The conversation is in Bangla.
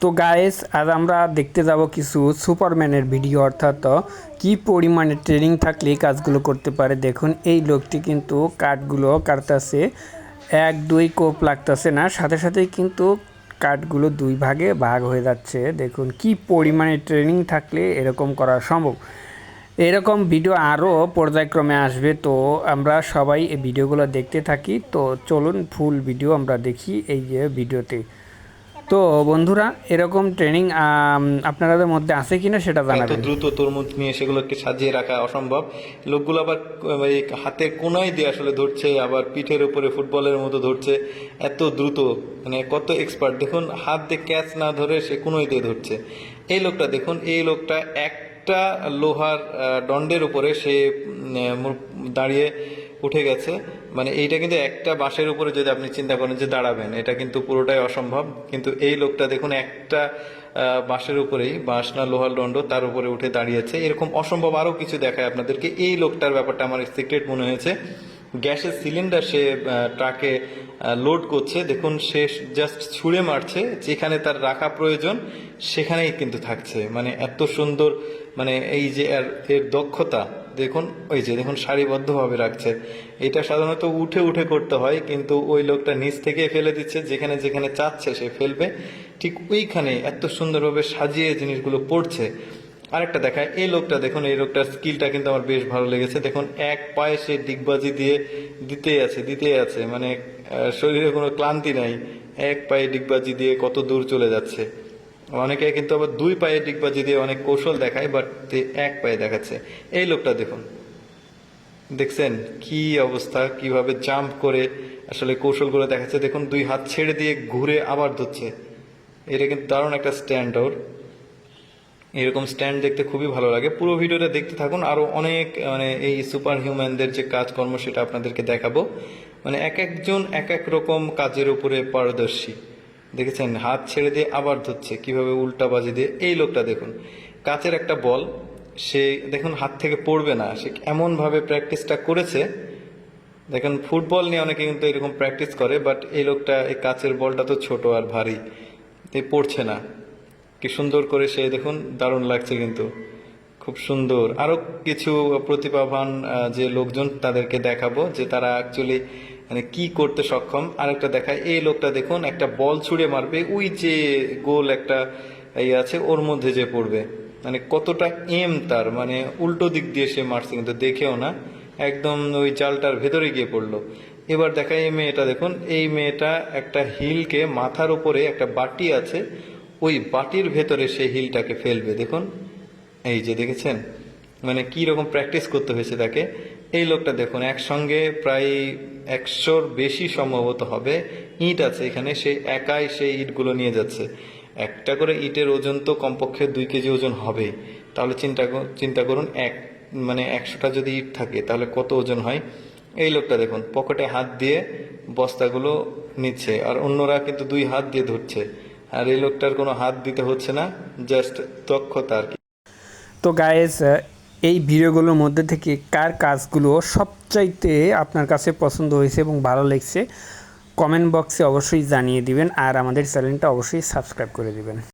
তো গাইস আজ আমরা দেখতে যাব কিছু সুপারম্যানের ভিডিও, অর্থাৎ কি পরিমাণে ট্রেনিং থাকলে এই কাজগুলো করতে পারে। দেখুন এই লোকটি কিন্তু কাঠগুলো কাটতেছে, এক দুই কোপ লাগতেছে না, সাথে সাথেই কিন্তু কাঠগুলো দুই ভাগে ভাগ হয়ে যাচ্ছে। দেখুন কি পরিমাণে ট্রেনিং থাকলে এরকম করা সম্ভব। এরকম ভিডিও আরও পর্যায়ক্রমে আসবে, তো আমরা সবাই এই ভিডিওগুলো দেখতে থাকি। তো চলুন ফুল ভিডিও আমরা দেখি এই যে ভিডিওতে। তো বন্ধুরা, এরকম ট্রেনিং আপনাদের মধ্যে আছে কিনা সেটা এত জানাবেন। দ্রুত তরমুজ নিয়ে সেগুলোকে সাজিয়ে রাখা অসম্ভব। লোকগুলো আবার এই হাতের কোনায় দিয়ে আসলে ধরছে, আবার পিঠের উপরে ফুটবলের মতো ধরছে। এত দ্রুত, মানে কত এক্সপার্ট দেখুন, হাত দিয়ে ক্যাচ না ধরে সে কোনোই দিয়ে ধরছে। এই লোকটা দেখুন, এই লোকটা একটা লোহার দণ্ডের উপরে সে দাঁড়িয়ে উঠে গেছে। মানে এইটা কিন্তু একটা বাঁশের উপরে যদি আপনি চিন্তা করেন যে দাঁড়াবেন, এটা কিন্তু পুরোটাই অসম্ভব। কিন্তু এই লোকটা দেখুন একটা বাঁশের উপরেই, বাঁশ না লোহার দণ্ড, তার উপরে উঠে দাঁড়িয়েছে। এরকম অসম্ভব আরও কিছু দেখায় আপনাদেরকে। এই লোকটার ব্যাপারটা আমার সিক্রেট মনে হয়েছে। গ্যাসের সিলিন্ডার সে ট্রাকে লোড করছে, দেখুন সে জাস্ট ছুঁড়ে মারছে, যেখানে তার রাখা প্রয়োজন সেখানেই কিন্তু থাকছে। মানে এত সুন্দর, মানে এই যে এর দক্ষতা দেখুন। ওই যে দেখুন সারিবদ্ধভাবে রাখছে। এটা সাধারণত উঠে উঠে করতে হয়, কিন্তু ওই লোকটা নিচ থেকে ফেলে দিচ্ছে, যেখানে যেখানে চাচ্ছে সে ফেলবে, ঠিক ওইখানে এত সুন্দরভাবে সাজিয়ে জিনিসগুলো পড়ছে। আরেকটা দেখায়, এই লোকটা দেখুন, এই লোকটার স্কিলটা কিন্তু আমার বেশ ভালো লেগেছে। দেখুন এক পায়ে সে ডিগবাজি দিয়ে দিতেই আছে, মানে শরীরে কোনো ক্লান্তি নাই। এক পায়ে ডিগবাজি দিয়ে কত দূর চলে যাচ্ছে। অনেকে কিন্তু আবার দুই পায়ে ডিগবাজি দিয়ে অনেক কৌশল দেখায়, বাট এক পায়ে দেখাচ্ছে। এই লোকটা দেখুন, দেখছেন কি অবস্থা, কিভাবে জাম্প করে আসলে কৌশলগুলো দেখাচ্ছে। দেখুন দুই হাত ছেড়ে দিয়ে ঘুরে আবার ধরছে। এটা কিন্তু দারুণ একটা স্ট্যান্ড ওর। এরকম স্ট্যান্ড দেখতে খুবই ভালো লাগে। পুরো ভিডিওটা দেখতে থাকুন, আরো অনেক মানে এই সুপার হিউম্যানদের যে কাজকর্ম সেটা আপনাদেরকে দেখাবো। মানে এক একজন এক এক রকম কাজের উপরে পারদর্শী। দেখেছেন হাত ছেড়ে দিয়ে আবার ধরছে, কিভাবে উল্টা বাজি দিয়ে। এই লোকটা দেখুন, কাচের একটা বল সে দেখুন হাত থেকে পড়বে না, সে এমন ভাবে প্র্যাকটিসটা করেছে। দেখেন ফুটবল নিয়ে অনেকে কিন্তু এরকম প্র্যাকটিস করে, বাট এই লোকটা এই কাচের বলটা তো ছোট আর ভারী, পড়ছে না। কি সুন্দর করে সে দেখুন, দারুণ লাগছে কিন্তু, খুব সুন্দর। আরো কিছু প্রতিভাবান যে লোকজন তাদেরকে দেখাবো যে তারা অ্যাকচুয়ালি মানে কি করতে সক্ষম। আরেকটা দেখায়, এই লোকটা দেখুন একটা বল ছুঁড়ে মারবে, ওই যে গোল একটা আছে ওর মধ্যে যে পড়বে, মানে কতটা এম তার, মানে উল্টো দিক দিয়ে সে মারছে কিন্তু দেখেও না, একদম ওই জালটার ভেতরে গিয়ে পড়লো। এবার দেখায় এই মেয়েটা দেখুন, এই মেয়েটা একটা হিলকে, মাথার উপরে একটা বাটি আছে, ওই বাটির ভেতরে সে হিলটাকে ফেলবে। দেখুন এই যে দেখেছেন, মানে কি রকম প্র্যাকটিস করতে হয়েছে তাকে। এই লোকটা দেখুন একসঙ্গে প্রায় 100-র বেশি সম্ভবত হবে ইট আছে এখানে, সে একাই সেই ইটগুলো নিয়ে যাচ্ছে। একটা করে ইটের ওজন তো কমপক্ষে 2 কেজি ওজন হবেই। তাহলে চিন্তা করুন, মানে 100টা যদি ইট থাকে তাহলে কত ওজন হয়। এই লোকটা দেখুন পকেটে হাত দিয়ে বস্তাগুলো নিচ্ছে, আর অন্যরা কিন্তু 2 হাত দিয়ে ধরছে। আর এই লোকটার কোনো হাত দিতে হচ্ছে না, জাস্ট দক্ষতা আর কি। তো গাইস, এই ভিডিওগুলোর মধ্যে থেকে কার কাজগুলো সবচাইতে আপনার কাছে পছন্দ হয়েছে এবং ভালো লেগেছে কমেন্ট বক্সে অবশ্যই জানিয়ে দিবেন, আর আমাদের চ্যানেলটা অবশ্যই সাবস্ক্রাইব করে দিবেন।